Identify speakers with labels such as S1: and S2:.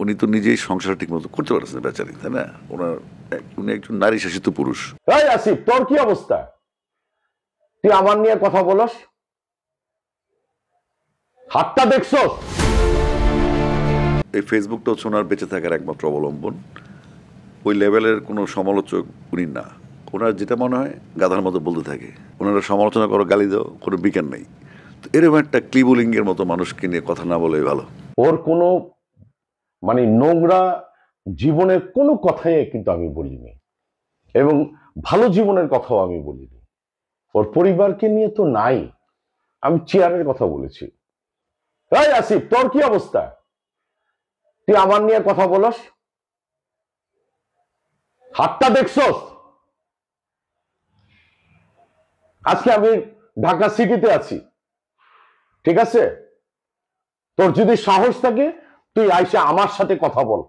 S1: উনি তো নিজেই সংসার ঠিক মতো করতে পারছেন বেচারি, তাই না? উনি একজন নারী শাসিত পুরুষ।
S2: এই আসিফ, তোর কি অবস্থা? তুই আমার নিয়ে কথা বলস, হাতটা দেখছস?
S1: এই ফেসবুকটা হচ্ছে ওনার বেঁচে থাকার একমাত্র অবলম্বন। ওই লেভেলের কোনো সমালোচক উনি না। ওনার যেটা মনে হয় গাধার মতো বলতে থাকে। ওনারা সমালোচনা করো, গালি দাও, কোনো বিজ্ঞান নেই। তো এরকম একটা ক্লিবুলিঙ্গের মতো মানুষকে নিয়ে কথা না বলে ভালো।
S2: ওর কোনো মানে নোংরা জীবনের কোনো কথাই কিন্তু আমি বলিনি, এবং ভালো জীবনের কথাও আমি বলিনি। ওর পরিবারকে নিয়ে তো নাই, আমি চেয়ারের কথা বলেছি। এই আসিফ, তোর কি অবস্থা? তুই আমার নিয়ে কথা বলস, হাতটা দেখছস? আজকে আমি ঢাকা সিটিতে আছি, ঠিক আছে? তোর যদি সাহস থাকে তুই আইসা আমার সাথে কথা বল।